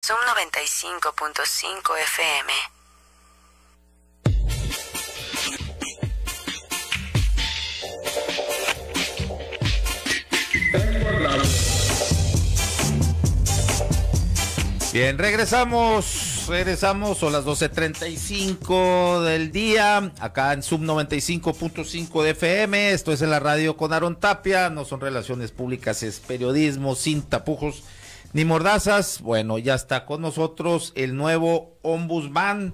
Zoom 95.5 FM. Bien, regresamos, son las 12:35 del día, acá en Zoom 95.5 de FM, esto es en la radio con Aaron Tapia, no son relaciones públicas, es periodismo sin tapujos ni mordazas. Bueno, ya está con nosotros el nuevo ombudsman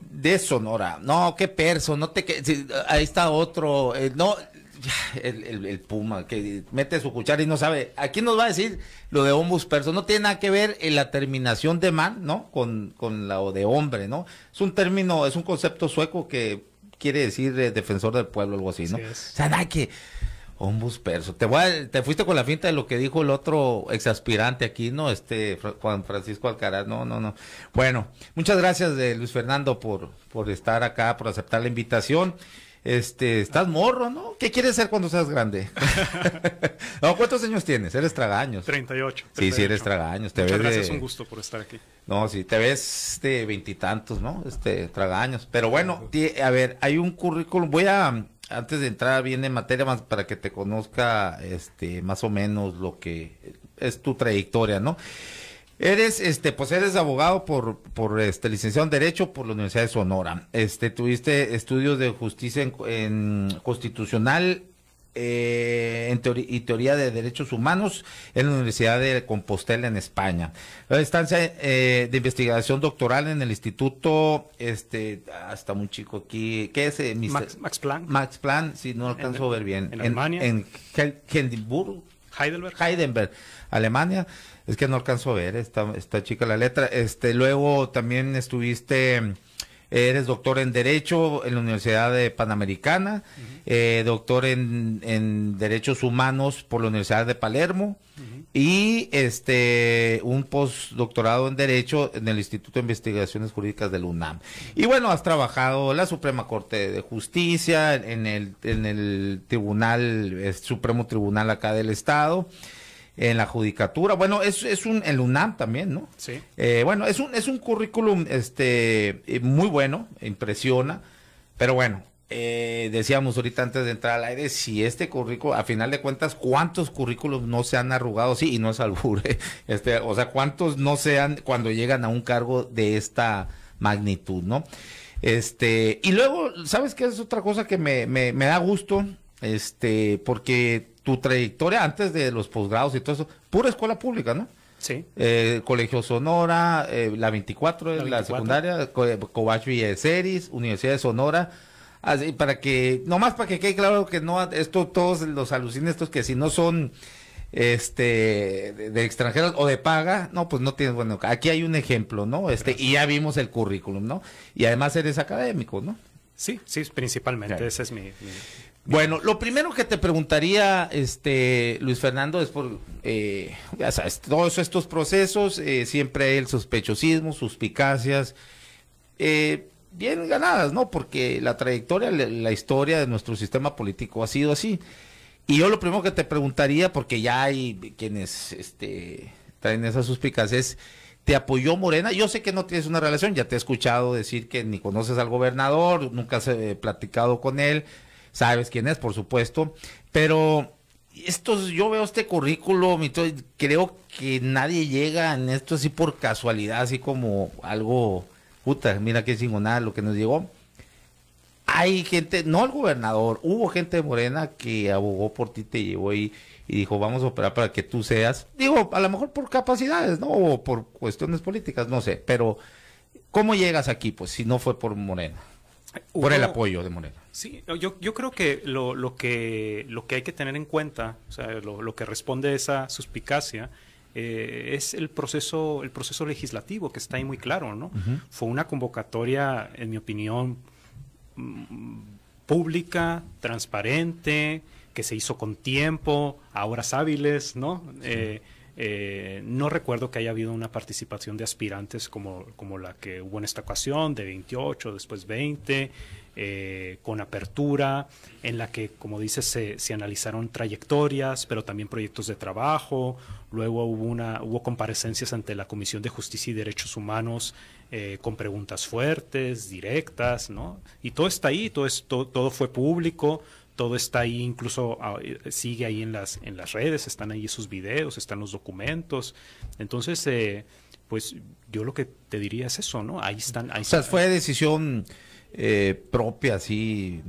de Sonora. No, qué perso, no te ahí está otro, no, el Puma que mete su cuchara y no sabe. Aquí nos va a decir lo de ombudsperson, no tiene nada que ver en la terminación de man, ¿no? Con la de hombre, ¿no? Es un término, es un concepto sueco que quiere decir defensor del pueblo, algo así, ¿no? Sí O sea, nada que ombudsperson. Te fuiste con la finta de lo que dijo el otro exaspirante aquí, ¿no? Juan Francisco Alcaraz. No. Bueno, muchas gracias Luis Fernando por estar acá, por aceptar la invitación. Estás morro, ¿no? ¿Qué quieres ser cuando seas grande? No, ¿cuántos años tienes? Eres tragaños. 38. Sí, eres tragaños. Muchas gracias, un gusto por estar aquí. No, sí, te ves de veintitantos, ¿no? Tragaños. Pero bueno, a ver, hay un currículum. Antes de entrar bien en materia, más para que te conozca, más o menos lo que es tu trayectoria, ¿no? Pues eres abogado por licenciado en Derecho por la Universidad de Sonora. Tuviste estudios de justicia en constitucional y teoría de derechos humanos en la Universidad de Compostela en España. La estancia de investigación doctoral en el instituto, hasta muy chico aquí, ¿qué es? Max Planck. Max Planck, si no alcanzo a ver bien. En Alemania. En Heidelberg. Heidelberg, Alemania. Es que no alcanzo a ver, está chica la letra. Luego también eres doctor en Derecho en la Universidad Panamericana, doctor en Derechos Humanos por la Universidad de Palermo, y un postdoctorado en Derecho en el Instituto de Investigaciones Jurídicas del UNAM. Y bueno, has trabajado en la Suprema Corte de Justicia, en el Tribunal, Supremo Tribunal acá del Estado, en la judicatura. Bueno, el UNAM también, ¿no? Sí. Bueno, es un currículum muy bueno, impresiona, pero bueno, decíamos ahorita antes de entrar al aire, si currículum, a final de cuentas, ¿cuántos currículums no se han arrugado? Sí, y no es albur, o sea, ¿cuántos no sean cuando llegan a un cargo de esta magnitud, ¿no? Y luego, ¿sabes qué es otra cosa que me da gusto? Porque tu trayectoria antes de los posgrados y todo eso, pura escuela pública, ¿no? Sí. Colegio Sonora, la 24, la secundaria, Cobach Villeceris, Universidad de Sonora, así nomás para que quede claro que no, todos los alucines estos que si no son de extranjeros o de paga, no, pues no tienes, bueno, aquí hay un ejemplo, ¿no? Y ya vimos el currículum, ¿no? Y además eres académico, ¿no? Sí, principalmente, claro. Ese es mi... Bueno, lo primero que te preguntaría, Luis Fernando, es ya sabes, todos estos procesos, siempre hay el sospechosismo, suspicacias, bien ganadas, ¿no? Porque la trayectoria, la historia de nuestro sistema político ha sido así. Y yo lo primero que te preguntaría, porque ya hay quienes traen esas suspicacias, ¿te apoyó Morena? Yo sé que no tienes una relación, ya te he escuchado decir que ni conoces al gobernador, nunca has platicado con él. Sabes quién es, por supuesto, pero yo veo este currículum y creo que nadie llega en esto así por casualidad, así como algo, puta, mira qué chingonada lo que nos llegó. Hay gente, no el gobernador, hubo gente de Morena que abogó por ti, te llevó y dijo, vamos a operar para que tú seas, digo, a lo mejor por capacidades, ¿no? O por cuestiones políticas, no sé, pero ¿cómo llegas aquí, pues, si no fue por Morena? Por el apoyo de Morena. Sí, yo creo que lo que hay que tener en cuenta, o sea, lo que responde a esa suspicacia, es el proceso legislativo, que está ahí muy claro, ¿no? Fue una convocatoria, en mi opinión, pública, transparente, que se hizo con tiempo, a horas hábiles, ¿no? No recuerdo que haya habido una participación de aspirantes como la que hubo en esta ocasión, de 28, después 20, con apertura, en la que, como dices, se analizaron trayectorias, pero también proyectos de trabajo. Luego hubo comparecencias ante la Comisión de Justicia y Derechos Humanos con preguntas fuertes, directas, ¿no? Y todo está ahí, todo fue público. Todo está ahí, incluso sigue ahí en las redes, están ahí sus videos, están los documentos. Entonces, pues yo lo que te diría es eso, ¿no? Ahí están. O sea, fue decisión propia, así,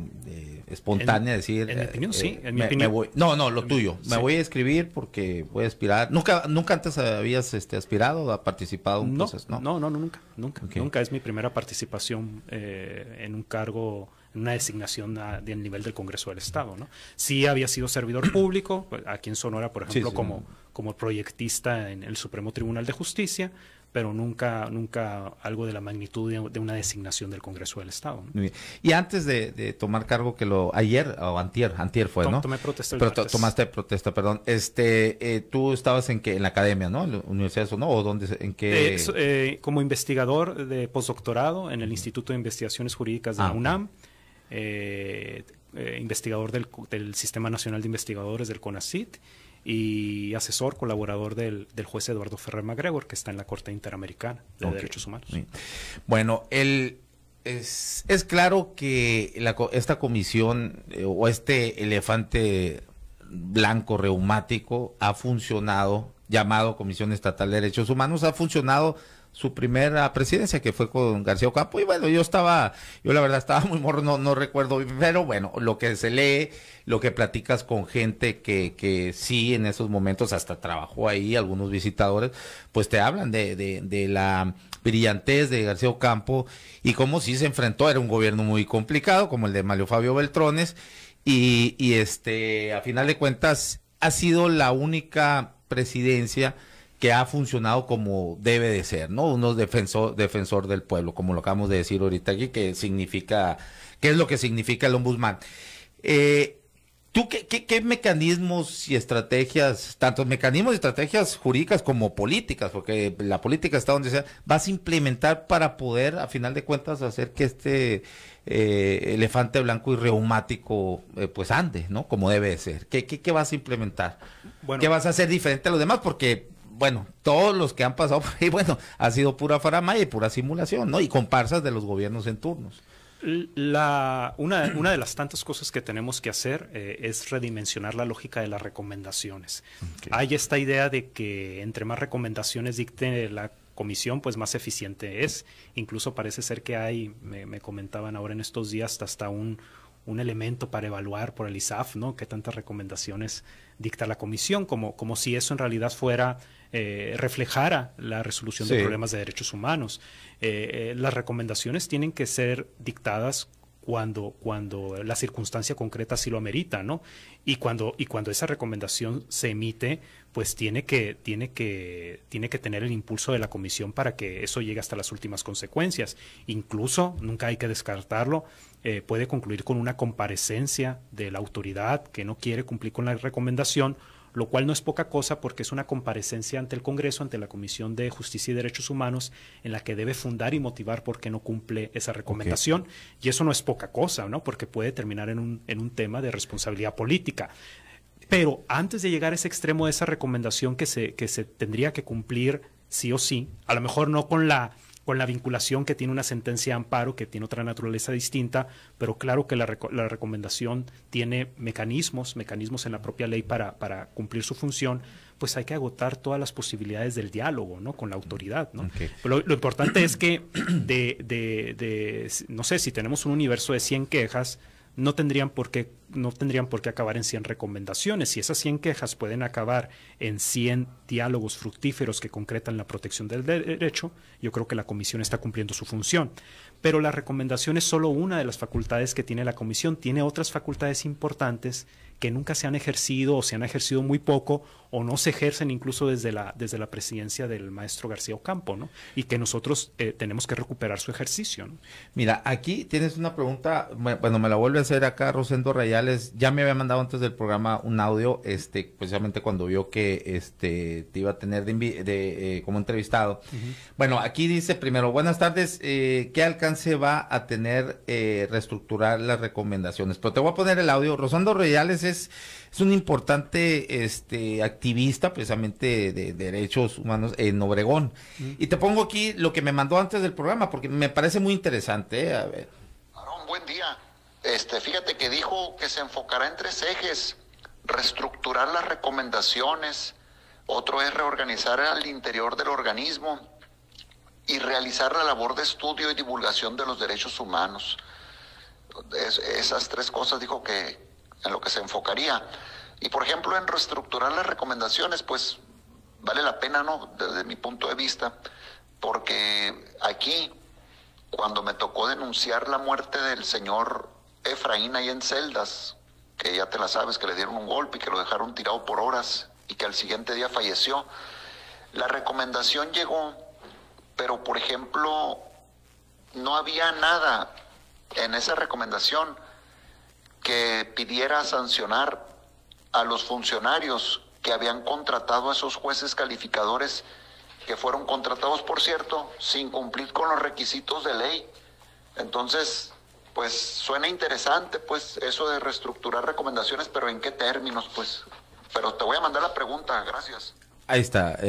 espontánea, decir... En mi opinión, sí. En mi me opinión. voy, no, lo tuyo. Sí. Me voy a escribir porque voy a aspirar. ¿Nunca antes habías aspirado o participado en un proceso? No, nunca. Okay. Nunca es mi primera participación en un cargo, en una designación del nivel del Congreso del Estado, ¿no? Sí había sido servidor público, aquí en Sonora, por ejemplo, sí. como proyectista en el Supremo Tribunal de Justicia, pero nunca algo de la magnitud de una designación del Congreso del Estado, ¿no? Muy bien. Y antes de tomar cargo, ayer o antier fue, ¿no? Tomé protesta el Pero martes. tomaste protesta, perdón. Tú estabas en la academia, ¿no? En la universidad, ¿no? ¿O dónde, en qué? Como investigador de postdoctorado en el Instituto de Investigaciones Jurídicas de la UNAM, investigador del Sistema Nacional de Investigadores del CONACYT, y asesor, colaborador del juez Eduardo Ferrer MacGregor, que está en la Corte Interamericana de Derechos Humanos. Bien. Bueno, es claro que esta comisión o este elefante blanco reumático ha funcionado, llamado Comisión Estatal de Derechos Humanos, ha funcionado su primera presidencia, que fue con García Ocampo, y bueno, yo la verdad estaba muy morro, no recuerdo, pero bueno, lo que se lee, lo que platicas con gente que sí en esos momentos hasta trabajó ahí, algunos visitadores, pues te hablan de la brillantez de García Ocampo y cómo sí se enfrentó, era un gobierno muy complicado, como el de Mario Fabio Beltrones, y a final de cuentas ha sido la única presidencia que ha funcionado como debe de ser, ¿no? Uno defensor del pueblo, como lo acabamos de decir ahorita aquí, ¿qué es lo que significa el ombudsman? ¿Tú qué mecanismos y estrategias, tanto mecanismos y estrategias jurídicas como políticas, porque la política está donde sea, vas a implementar para poder, a final de cuentas, hacer que este elefante blanco y reumático pues ande, ¿no? Como debe de ser. ¿Qué vas a implementar? Bueno, ¿Qué vas a hacer diferente a los demás? Porque bueno, todos los que han pasado por ahí, bueno, ha sido pura faramaya y pura simulación, ¿no? Y comparsas de los gobiernos en turnos. Una de las tantas cosas que tenemos que hacer es redimensionar la lógica de las recomendaciones. Okay. Hay esta idea de que entre más recomendaciones dicte la comisión, pues más eficiente es. Incluso parece ser que hay, me comentaban ahora en estos días, hasta un elemento para evaluar por el ISAF, ¿no? Qué tantas recomendaciones dicta la comisión, como si eso en realidad fuera reflejara la resolución de problemas de derechos humanos. Las recomendaciones tienen que ser dictadas cuando la circunstancia concreta sí lo amerita, ¿no? Y cuando esa recomendación se emite, pues tiene que tener el impulso de la comisión para que eso llegue hasta las últimas consecuencias. Incluso, nunca hay que descartarlo, puede concluir con una comparecencia de la autoridad que no quiere cumplir con la recomendación, lo cual no es poca cosa porque es una comparecencia ante el Congreso, ante la Comisión de Justicia y Derechos Humanos, en la que debe fundar y motivar por qué no cumple esa recomendación. Okay. Y eso no es poca cosa, ¿no? Porque puede terminar en un tema de responsabilidad política. Pero antes de llegar a ese extremo de esa recomendación que se tendría que cumplir sí o sí, a lo mejor no con la vinculación que tiene una sentencia de amparo, que tiene otra naturaleza distinta, pero claro que la recomendación tiene mecanismos en la propia ley para cumplir su función, pues hay que agotar todas las posibilidades del diálogo, ¿no? Con la autoridad, ¿no? Okay. Pero lo importante es que no sé, si tenemos un universo de 100 quejas, no tendrían por qué acabar en 100 recomendaciones. Si esas 100 quejas pueden acabar en 100 diálogos fructíferos que concretan la protección del derecho, yo creo que la comisión está cumpliendo su función. Pero la recomendación es solo una de las facultades que tiene la comisión. Tiene otras facultades importantes que nunca se han ejercido o se han ejercido muy poco o no se ejercen incluso desde la presidencia del maestro García Ocampo, ¿no? Y que nosotros tenemos que recuperar su ejercicio, ¿no? Mira, aquí tienes una pregunta, bueno, me la vuelve a hacer acá Rosendo Rayala. Royales ya me había mandado antes del programa un audio, precisamente cuando vio que te iba a tener como entrevistado. Bueno, aquí dice primero, buenas tardes, ¿qué alcance va a tener reestructurar las recomendaciones? Pero te voy a poner el audio. Rosendo Royales es un importante activista precisamente de derechos humanos en Obregón. Y te pongo aquí lo que me mandó antes del programa, porque me parece muy interesante. A ver. Aarón, buen día. Fíjate que dijo que se enfocará en 3 ejes: reestructurar las recomendaciones, otro es reorganizar al interior del organismo y realizar la labor de estudio y divulgación de los derechos humanos. Esas 3 cosas dijo que en lo que se enfocaría. Y por ejemplo, en reestructurar las recomendaciones, pues vale la pena, ¿no? Desde mi punto de vista, porque aquí, cuando me tocó denunciar la muerte del señor Efraín ahí en Celdas, que ya te la sabes, que le dieron un golpe y que lo dejaron tirado por horas y que al siguiente día falleció, la recomendación llegó, pero por ejemplo, no había nada en esa recomendación que pidiera sancionar a los funcionarios que habían contratado a esos jueces calificadores, que fueron contratados, por cierto, sin cumplir con los requisitos de ley. Entonces, pues suena interesante, pues, eso de reestructurar recomendaciones, pero ¿en qué términos? Pues, pero te voy a mandar la pregunta, gracias. Ahí está,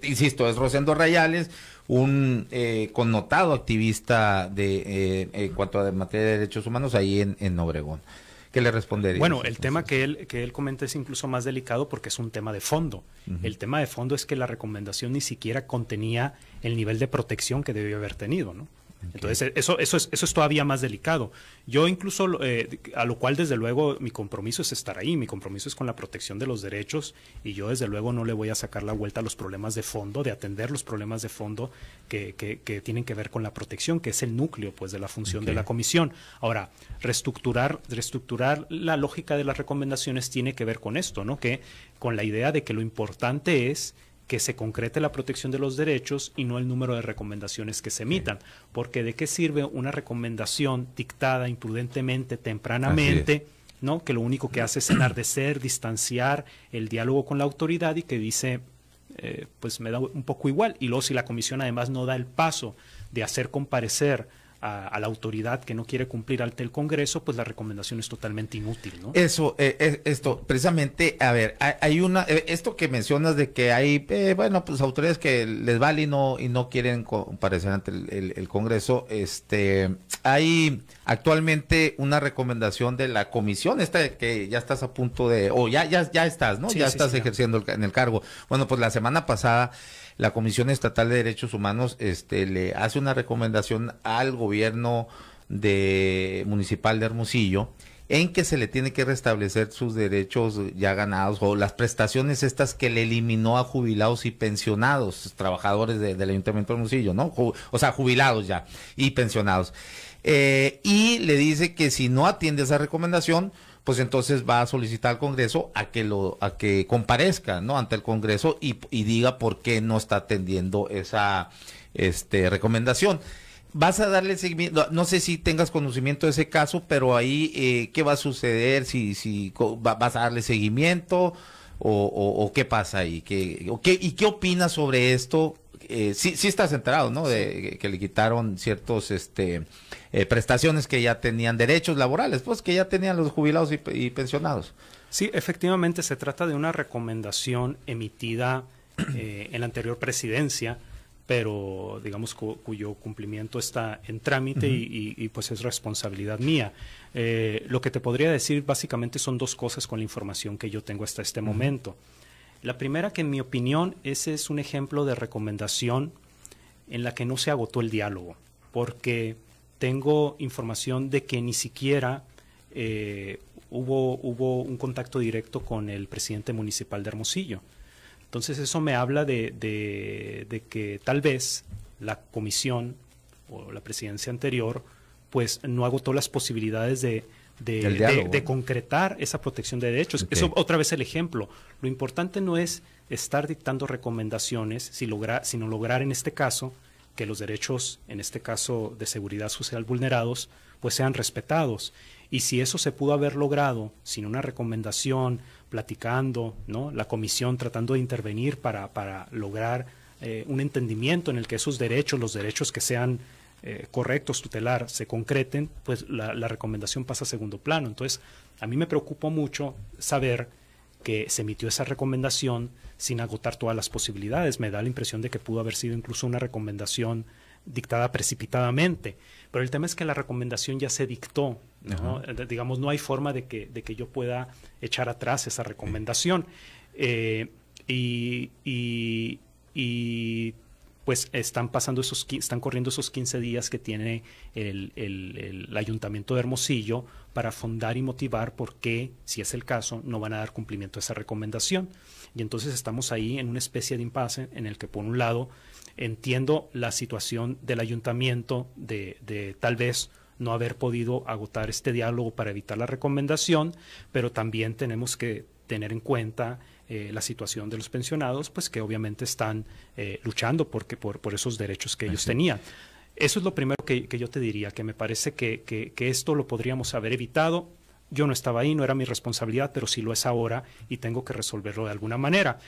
insisto, es Rosendo Royales, un connotado activista en cuanto a materia de derechos humanos ahí en Obregón. ¿Qué le respondería? Bueno, el tema que él comenta es incluso más delicado porque es un tema de fondo. El tema de fondo es que la recomendación ni siquiera contenía el nivel de protección que debió haber tenido, ¿no? Entonces, eso es todavía más delicado. Yo incluso, a lo cual desde luego mi compromiso es estar ahí, mi compromiso es con la protección de los derechos, y yo desde luego no le voy a sacar la vuelta a los problemas de fondo, de atender los problemas de fondo que tienen que ver con la protección, que es el núcleo pues de la función de la comisión. Ahora, reestructurar la lógica de las recomendaciones tiene que ver con esto, ¿no? Que con la idea de que lo importante es que se concrete la protección de los derechos y no el número de recomendaciones que se emitan. Porque ¿de qué sirve una recomendación dictada imprudentemente, tempranamente, ¿no? Que lo único que hace es enardecer, distanciar el diálogo con la autoridad y que dice, pues me da un poco igual? Y luego si la comisión además no da el paso de hacer comparecer a la autoridad que no quiere cumplir ante el Congreso, pues la recomendación es totalmente inútil, ¿no? Eso, esto, precisamente, a ver, hay esto que mencionas de que hay, pues autoridades que les vale y no quieren comparecer ante el Congreso. Hay actualmente una recomendación de la comisión, que ya estás a punto de, ya estás, ¿no? Sí, ya sí, estás sí, ejerciendo en el cargo. Bueno, pues la semana pasada la Comisión Estatal de Derechos Humanos le hace una recomendación al gobierno municipal de Hermosillo en que se le tiene que restablecer sus derechos ya ganados o las prestaciones estas que le eliminó a jubilados y pensionados, trabajadores del Ayuntamiento de Hermosillo, ¿no? O sea, jubilados ya y pensionados. Y le dice que si no atiende esa recomendación, pues entonces va a solicitar al Congreso a que comparezca, ¿no? Ante el Congreso y diga por qué no está atendiendo esa recomendación. Vas a darle seguimiento, no sé si tengas conocimiento de ese caso, pero ahí ¿qué va a suceder? Si vas a darle seguimiento o qué pasa ahí, ¿y qué opinas sobre esto? Sí estás enterado, ¿no? De que le quitaron ciertos prestaciones que ya tenían, derechos laborales, pues que ya tenían los jubilados y pensionados. Sí, efectivamente se trata de una recomendación emitida en la anterior presidencia, pero digamos cuyo cumplimiento está en trámite y pues es responsabilidad mía. Lo que te podría decir básicamente son 2 cosas con la información que yo tengo hasta este momento. La primera, que en mi opinión ese es un ejemplo de recomendación en la que no se agotó el diálogo, porque tengo información de que ni siquiera hubo un contacto directo con el presidente municipal de Hermosillo. Entonces eso me habla de que tal vez la comisión o la presidencia anterior pues no agotó las posibilidades de concretar esa protección de derechos. Okay. Eso otra vez el ejemplo. Lo importante no es estar dictando recomendaciones, sino lograr en este caso que los derechos, en este caso de seguridad social vulnerados, pues sean respetados. Y si eso se pudo haber logrado sin una recomendación, platicando, ¿no? La comisión tratando de intervenir para lograr un entendimiento en el que esos derechos, los derechos que sean correctos, tutelar, se concreten, pues la recomendación pasa a segundo plano. Entonces, a mí me preocupó mucho saber que se emitió esa recomendación sin agotar todas las posibilidades. Me da la impresión de que pudo haber sido incluso una recomendación dictada precipitadamente. Pero el tema es que la recomendación ya se dictó, ¿no? Digamos, no hay forma de que yo pueda echar atrás esa recomendación. Pues están corriendo esos 15 días que tiene el Ayuntamiento de Hermosillo para fundar y motivar por qué, si es el caso, no van a dar cumplimiento a esa recomendación. Y entonces estamos ahí en una especie de impasse en el que, por un lado, entiendo la situación del ayuntamiento de tal vez no haber podido agotar este diálogo para evitar la recomendación, pero también tenemos que tener en cuenta la situación de los pensionados, pues que obviamente están luchando por esos derechos que ellos tenían. Eso es lo primero que yo te diría, que me parece que esto lo podríamos haber evitado. Yo no estaba ahí, no era mi responsabilidad, pero sí lo es ahora y tengo que resolverlo de alguna manera.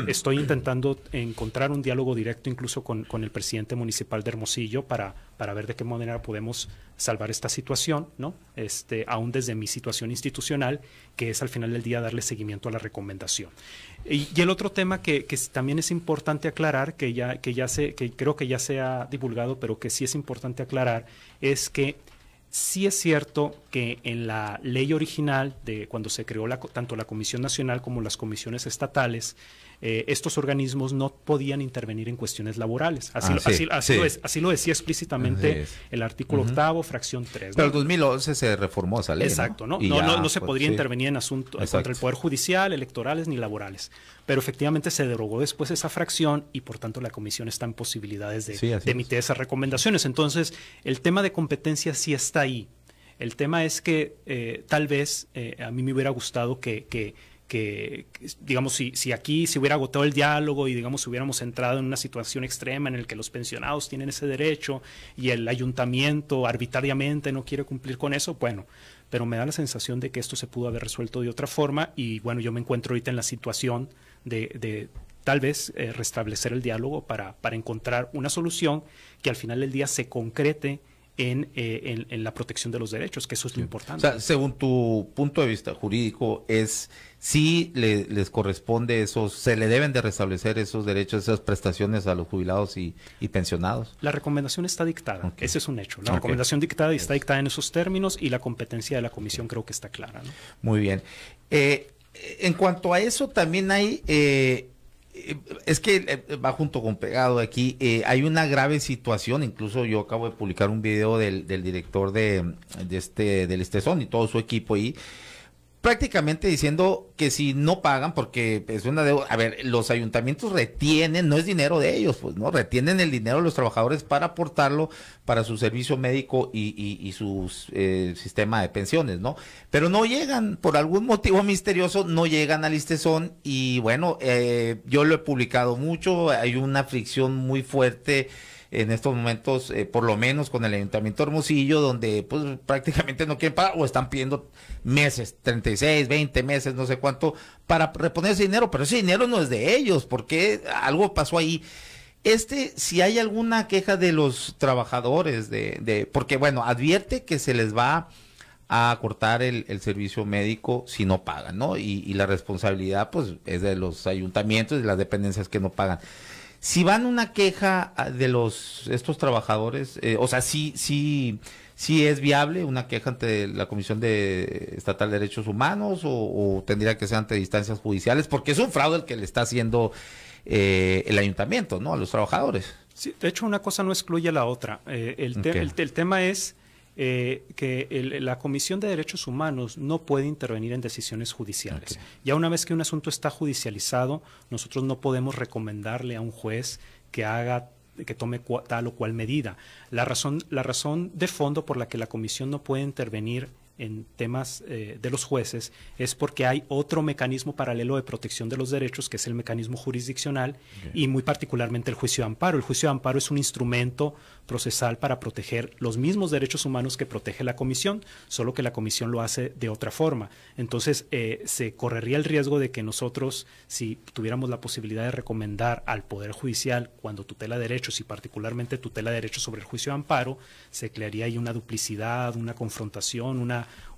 Estoy intentando encontrar un diálogo directo incluso con el presidente municipal de Hermosillo para ver de qué manera podemos salvar esta situación, ¿no? Aún desde mi situación institucional, que es al final del día darle seguimiento a la recomendación. Y el otro tema que también es importante aclarar, que creo que ya se ha divulgado, pero que sí es importante aclarar, es que sí es cierto que en la ley original de cuando se creó tanto la Comisión Nacional como las comisiones estatales, estos organismos no podían intervenir en cuestiones laborales. Así lo decía explícitamente el artículo 8º, fracción 3. Pero en 2011 se reformó esa ley. Exacto, ¿no? No se podría intervenir en asuntos contra el Poder Judicial, electorales ni laborales. Pero efectivamente se derogó después esa fracción y por tanto la comisión está en posibilidades de emitir esas recomendaciones. Entonces, el tema de competencia sí está ahí. El tema es que tal vez a mí me hubiera gustado que digamos, si aquí se hubiera agotado el diálogo y digamos hubiéramos entrado en una situación extrema en la que los pensionados tienen ese derecho y el ayuntamiento arbitrariamente no quiere cumplir con eso, bueno, pero me da la sensación de que esto se pudo haber resuelto de otra forma y bueno, yo me encuentro ahorita en la situación de tal vez restablecer el diálogo para encontrar una solución que al final del día se concrete en la protección de los derechos, que eso es lo importante. O sea, según tu punto de vista jurídico, sí les corresponde eso, se le deben de restablecer esos derechos, esas prestaciones a los jubilados y pensionados. La recomendación está dictada, ese es un hecho. La recomendación dictada está dictada en esos términos y la competencia de la comisión creo que está clara, ¿no? Muy bien. En cuanto a eso, también hay... es que va junto con pegado aquí, hay una grave situación, incluso yo acabo de publicar un video del director del Estezón y todo su equipo ahí, prácticamente diciendo que si no pagan, porque es una deuda, a ver, los ayuntamientos retienen, no es dinero de ellos, pues, ¿no? Retienen el dinero de los trabajadores para aportarlo para su servicio médico y su sistema de pensiones, ¿no? Pero no llegan, por algún motivo misterioso, no llegan al Istezón y bueno, yo lo he publicado mucho, hay una fricción muy fuerte en estos momentos, por lo menos con el Ayuntamiento de Hermosillo, donde pues prácticamente no quieren pagar o están pidiendo meses, 36, 20 meses, no sé cuánto, para reponer ese dinero, pero ese dinero no es de ellos, porque algo pasó ahí. Si hay alguna queja de los trabajadores, porque bueno, advierte que se les va a cortar el servicio médico si no pagan, ¿no? Y la responsabilidad pues es de los ayuntamientos y de las dependencias que no pagan. Si van una queja de estos trabajadores, o sea, sí es viable una queja ante la Comisión Estatal de Derechos Humanos o tendría que ser ante instancias judiciales, porque es un fraude el que le está haciendo el ayuntamiento, ¿no? A los trabajadores. Sí, de hecho, una cosa no excluye la otra. El tema es que la Comisión de Derechos Humanos no puede intervenir en decisiones judiciales. Ya una vez que un asunto está judicializado, nosotros no podemos recomendarle a un juez que tome tal o cual medida. La razón de fondo por la que la Comisión no puede intervenir en temas de los jueces es porque hay otro mecanismo paralelo de protección de los derechos, que es el mecanismo jurisdiccional, y muy particularmente el juicio de amparo. El juicio de amparo es un instrumento procesal para proteger los mismos derechos humanos que protege la comisión, solo que la comisión lo hace de otra forma. Entonces, se correría el riesgo de que nosotros, si tuviéramos la posibilidad de recomendar al Poder Judicial cuando tutela derechos y particularmente tutela derechos sobre el juicio de amparo, se crearía ahí una duplicidad, una confrontación,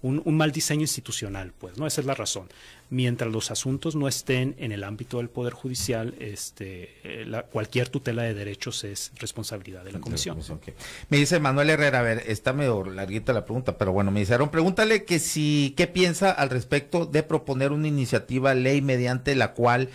un mal diseño institucional, pues, ¿no? Esa es la razón. Mientras los asuntos no estén en el ámbito del Poder Judicial, cualquier tutela de derechos es responsabilidad de la comisión. Okay. Me dice Manuel Herrera, a ver, está medio larguita la pregunta, pero bueno, me dijeron, pregúntale qué piensa al respecto de proponer una iniciativa ley mediante la cual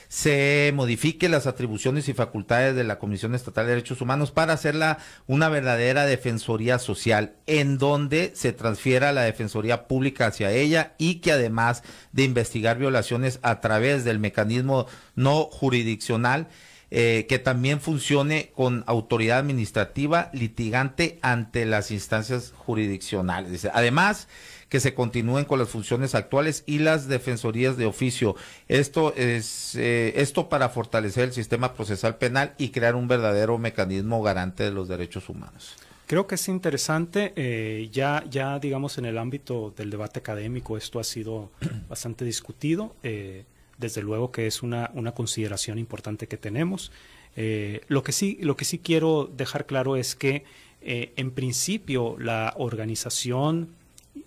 se modifique las atribuciones y facultades de la Comisión Estatal de Derechos Humanos para hacerla una verdadera defensoría social, en donde se transfiera la defensoría pública hacia ella y que además de investigar violaciones a través del mecanismo no jurisdiccional, que también funcione con autoridad administrativa litigante ante las instancias jurisdiccionales. Dice, además, que se continúen con las funciones actuales y las defensorías de oficio. Esto para fortalecer el sistema procesal penal y crear un verdadero mecanismo garante de los derechos humanos. Creo que es interesante, ya digamos en el ámbito del debate académico esto ha sido bastante discutido, desde luego que es una consideración importante que tenemos. Lo que sí quiero dejar claro es que en principio la organización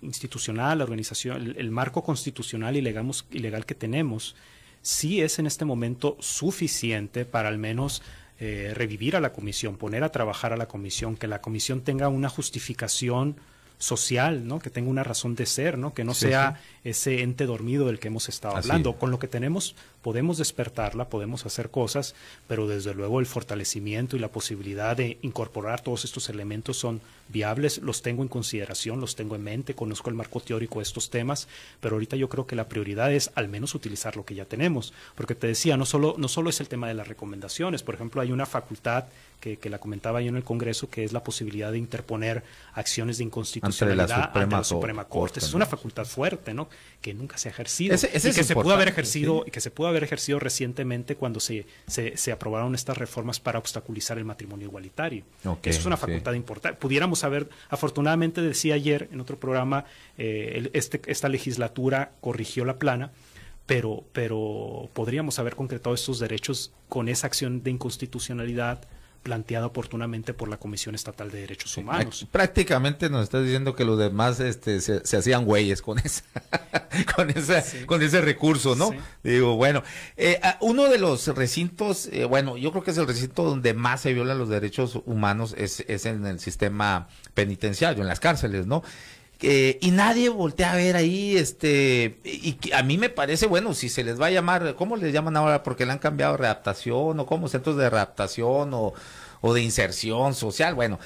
institucional, el marco constitucional y legal que tenemos, sí es en este momento suficiente para al menos revivir a la comisión, poner a trabajar a la comisión, que la comisión tenga una justificación social, ¿no? Que tenga una razón de ser, ¿no? Que no sea ese ente dormido del que hemos estado hablando. Con lo que tenemos podemos despertarla, podemos hacer cosas, pero desde luego el fortalecimiento y la posibilidad de incorporar todos estos elementos son viables, los tengo en consideración, los tengo en mente, conozco el marco teórico de estos temas, pero ahorita yo creo que la prioridad es al menos utilizar lo que ya tenemos, porque te decía, no solo es el tema de las recomendaciones, por ejemplo, hay una facultad que la comentaba yo en el Congreso, que es la posibilidad de interponer acciones de inconstitucionalidad ante la Suprema Corte. Es una facultad fuerte, ¿no? Que nunca se ha ejercido y que se pudo haber ejercido y que se pudo haber ejercido recientemente cuando se aprobaron estas reformas para obstaculizar el matrimonio igualitario. Eso es una facultad importante. Pudiéramos haber, afortunadamente decía ayer en otro programa, esta legislatura corrigió la plana, pero podríamos haber concretado estos derechos con esa acción de inconstitucionalidad planteada oportunamente por la Comisión Estatal de Derechos Humanos. Prácticamente nos estás diciendo que los demás se hacían güeyes con ese recurso, ¿no? Sí. Digo, bueno, uno de los recintos, yo creo que es el recinto donde más se violan los derechos humanos es en el sistema penitenciario, en las cárceles, ¿no? Y nadie voltea a ver ahí, y a mí me parece, bueno, si se les va a llamar, ¿cómo les llaman ahora? Porque le han cambiado readaptación, o como centros de readaptación, o de inserción social, bueno,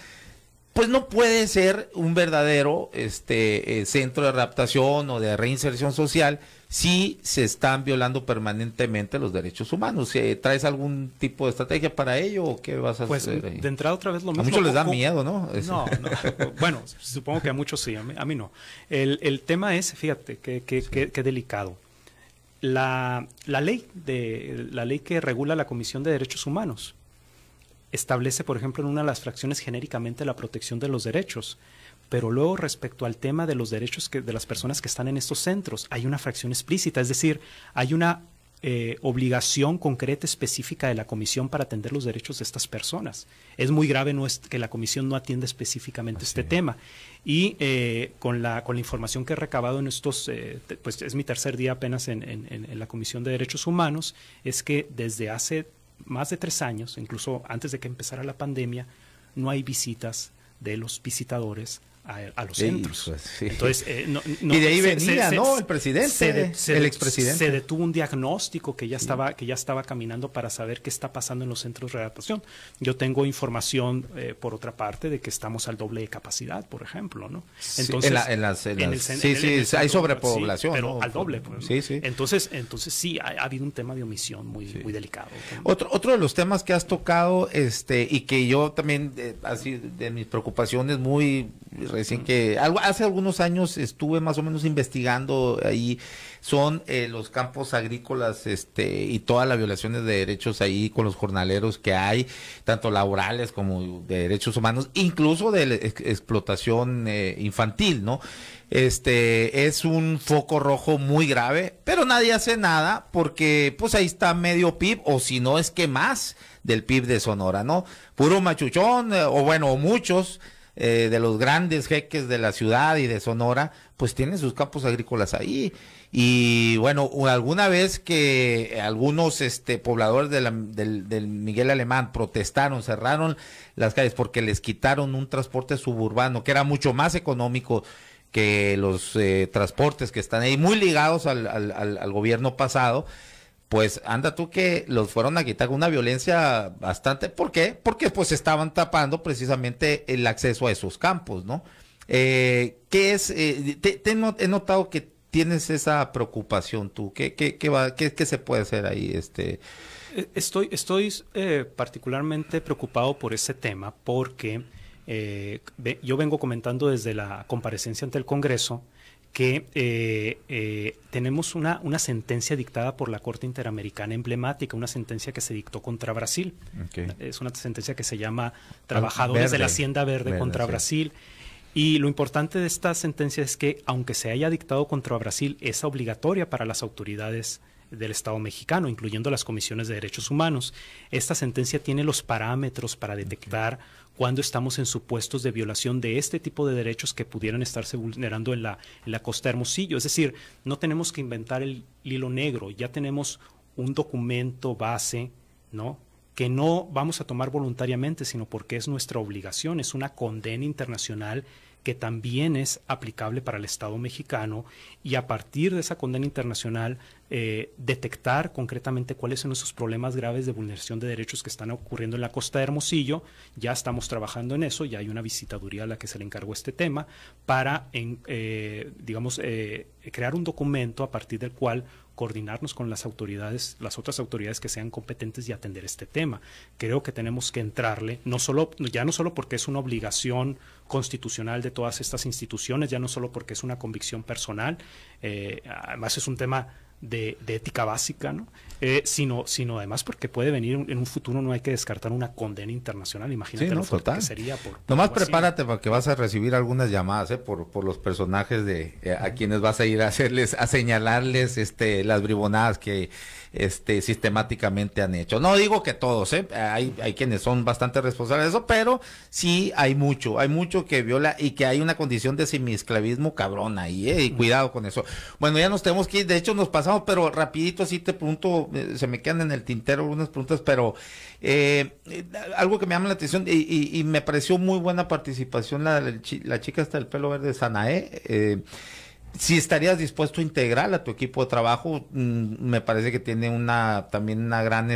pues no puede ser un verdadero centro de readaptación o de reinserción social si se están violando permanentemente los derechos humanos. ¿Traes algún tipo de estrategia para ello o qué vas a hacer ahí? De entrada otra vez lo mismo. A muchos les da miedo, ¿no? No. Bueno, supongo que a muchos sí, a mí no. El tema es, fíjate, qué delicado. La ley que regula la Comisión de Derechos Humanos establece, por ejemplo, en una de las fracciones genéricamente la protección de los derechos, pero luego respecto al tema de los derechos de las personas que están en estos centros, hay una fracción explícita, es decir, hay una obligación concreta específica de la comisión para atender los derechos de estas personas. Es muy grave que la comisión no atienda específicamente este tema. Y con la información que he recabado en estos, pues es mi tercer día apenas en la Comisión de Derechos Humanos, es que desde hace más de 3 años, incluso antes de que empezara la pandemia, no hay visitas de los visitadores a los centros. Pues, sí. Entonces, y de ahí venía, ¿no? El presidente, el expresidente. Se detuvo un diagnóstico que ya estaba caminando para saber qué está pasando en los centros de readaptación. Yo tengo información, por otra parte, de que estamos al doble de capacidad, por ejemplo, ¿no? Entonces, hay sobrepoblación, pero ¿no? al doble, pues, sí, sí. Entonces sí, ha habido un tema de omisión muy delicado. Otro de los temas que has tocado, y que yo también, así de mis preocupaciones muy recién que hace algunos años estuve más o menos investigando ahí, son los campos agrícolas y todas las violaciones de derechos ahí con los jornaleros que hay, tanto laborales como de derechos humanos, incluso de explotación infantil, ¿no? Es un foco rojo muy grave, pero nadie hace nada porque pues ahí está medio PIB, o si no es que más del PIB de Sonora, ¿no? Puro machuchón, o muchos de los grandes jeques de la ciudad y de Sonora, pues tienen sus campos agrícolas ahí. Y bueno, alguna vez que algunos pobladores del Miguel Alemán protestaron, cerraron las calles porque les quitaron un transporte suburbano que era mucho más económico que los transportes que están ahí, muy ligados al gobierno pasado, pues anda tú que los fueron a quitar con una violencia bastante. ¿Por qué? Porque pues estaban tapando precisamente el acceso a esos campos, ¿no? ¿Qué es? He notado que tienes esa preocupación tú. ¿Qué se puede hacer ahí? Estoy particularmente preocupado por ese tema porque yo vengo comentando desde la comparecencia ante el Congreso que tenemos una sentencia dictada por la Corte Interamericana emblemática, una sentencia que se dictó contra Brasil. Okay. Es una sentencia que se llama Trabajadores de la Hacienda Verde contra Brasil. Y lo importante de esta sentencia es que, aunque se haya dictado contra Brasil, es obligatoria para las autoridades del Estado mexicano, incluyendo las comisiones de derechos humanos. Esta sentencia tiene los parámetros para detectar cuando estamos en supuestos de violación de este tipo de derechos que pudieran estarse vulnerando en la costa de Hermosillo. Es decir, no tenemos que inventar el hilo negro, ya tenemos un documento base, ¿no?, que no vamos a tomar voluntariamente, sino porque es nuestra obligación, es una condena internacional que también es aplicable para el Estado mexicano, y a partir de esa condena internacional detectar concretamente cuáles son esos problemas graves de vulneración de derechos que están ocurriendo en la costa de Hermosillo. Ya estamos trabajando en eso, ya hay una visitaduría a la que se le encargó este tema para, crear un documento a partir del cual coordinarnos con las autoridades, las otras autoridades que sean competentes y atender este tema. Creo que tenemos que entrarle, no solo porque es una obligación constitucional de todas estas instituciones, ya no solo porque es una convicción personal, además es un tema de ética básica, ¿no? Sino además porque puede venir en un futuro, no hay que descartar una condena internacional. Imagínate lo fuerte que sería. Nomás prepárate porque vas a recibir algunas llamadas por los personajes a quienes vas a ir a señalarles las bribonadas que sistemáticamente han hecho. No digo que todos, hay quienes son bastante responsables de eso, pero sí hay mucho que viola y que hay una condición de semiesclavismo cabrón ahí, y cuidado con eso. Bueno, ya nos tenemos que ir, de hecho nos pasamos, pero rapidito así te pregunto, se me quedan en el tintero algunas preguntas, pero algo que me llama la atención y me pareció muy buena participación la chica hasta el pelo verde, Sanae. Si estarías dispuesto a integrar a tu equipo de trabajo, me parece que tiene también una gran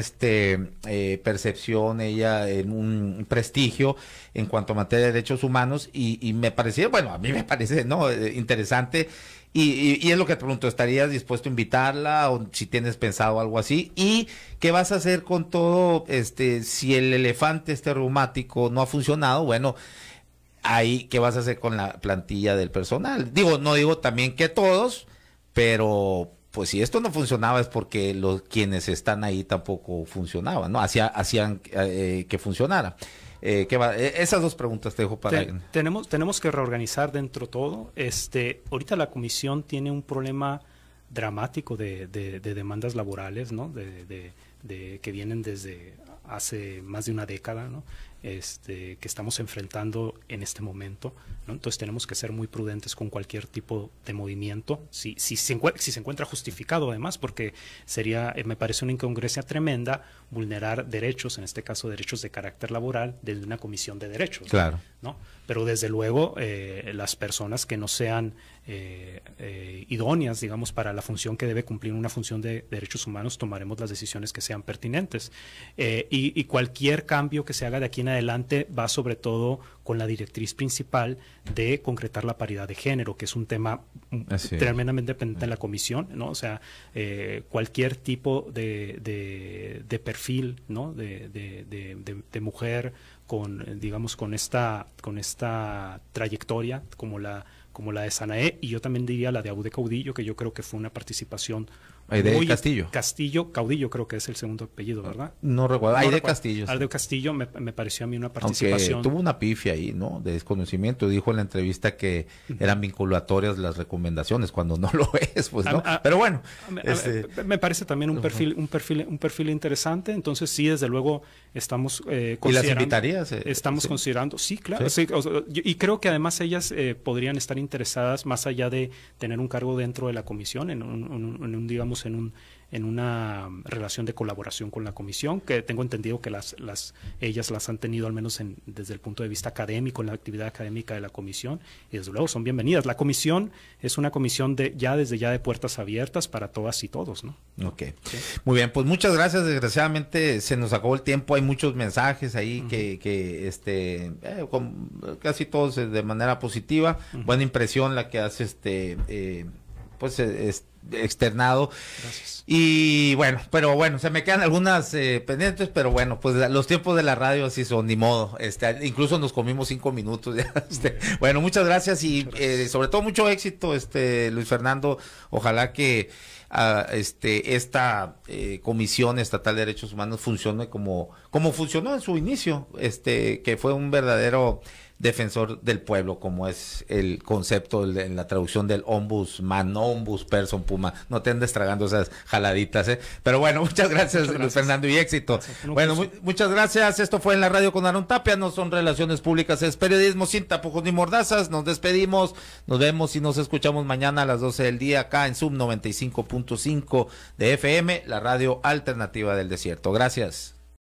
percepción, ella en un prestigio en cuanto a materia de derechos humanos, y me parecía, bueno, a mí me parece interesante, y es lo que te pregunto, ¿estarías dispuesto a invitarla o si tienes pensado algo así? ¿Y qué vas a hacer con todo, si el elefante reumático no ha funcionado? Bueno, ahí, ¿qué vas a hacer con la plantilla del personal? No digo también que todos, pero pues si esto no funcionaba es porque quienes están ahí tampoco funcionaban, ¿no? Hacían que funcionara. Esas dos preguntas te dejo para... Tenemos que reorganizar dentro todo. Ahorita la comisión tiene un problema dramático de demandas laborales, ¿no? Que vienen desde hace más de una década, ¿no? Que estamos enfrentando en este momento, ¿no? Entonces tenemos que ser muy prudentes con cualquier tipo de movimiento, si se encuentra justificado, además, porque me parece una incongruencia tremenda vulnerar derechos, en este caso derechos de carácter laboral, desde una comisión de derechos. Claro. ¿No? Pero desde luego las personas que no sean idóneas, digamos, para la función que debe cumplir una función de derechos humanos, tomaremos las decisiones que sean pertinentes. Y cualquier cambio que se haga de aquí en en adelante va sobre todo con la directriz principal de concretar la paridad de género, que es un tema tremendamente pendiente en la comisión, ¿no? O sea, cualquier tipo de perfil, ¿no? de mujer con, digamos, con esta trayectoria como la de Sanae, y yo también diría la de Aude Caudillo, que yo creo que fue una participación Aide Castillo. Caudillo creo que es el segundo apellido, ¿verdad? No recuerdo. Aide Castillo. Sí. Aide Castillo me pareció a mí una participación. Aunque tuvo una pifia ahí, ¿no? De desconocimiento. Dijo en la entrevista que eran vinculatorias las recomendaciones, cuando no lo es, pues, ¿no? Pero bueno. Me parece también un perfil interesante. Entonces, sí, desde luego estamos considerando. ¿Y las invitarías? Estamos considerando, sí, claro. ¿Sí? Sí, y creo que además ellas podrían estar interesadas, más allá de tener un cargo dentro de la comisión, en un digamos, en una relación de colaboración con la comisión, que tengo entendido que ellas las han tenido al menos desde el punto de vista académico, en la actividad académica de la comisión, y desde luego son bienvenidas. La comisión es una comisión desde ya de puertas abiertas para todas y todos, ¿no? Ok. Sí. Muy bien, pues muchas gracias. Desgraciadamente se nos acabó el tiempo, hay muchos mensajes ahí casi todos de manera positiva. Buena impresión la que has externado. Gracias. Y bueno, pero bueno, se me quedan algunas pendientes, pero bueno, pues los tiempos de la radio así son, ni modo. Incluso nos comimos 5 minutos. Ya, bueno, muchas gracias y sobre todo mucho éxito, Luis Fernando. Ojalá que esta Comisión Estatal de Derechos Humanos funcione como funcionó en su inicio, que fue un verdadero defensor del pueblo, como es el concepto en la traducción del ombudsman, no ombudsperson, Puma, no te andes tragando esas jaladitas, pero bueno, muchas gracias, Luis Fernando, y éxito. Bueno, muchas gracias, esto fue En la Radio con Aarón Tapia, no son relaciones públicas, es periodismo sin tapujos ni mordazas, nos despedimos, nos vemos y nos escuchamos mañana a las 12 del día acá en Sub 95.5 de FM, la radio alternativa del desierto. Gracias.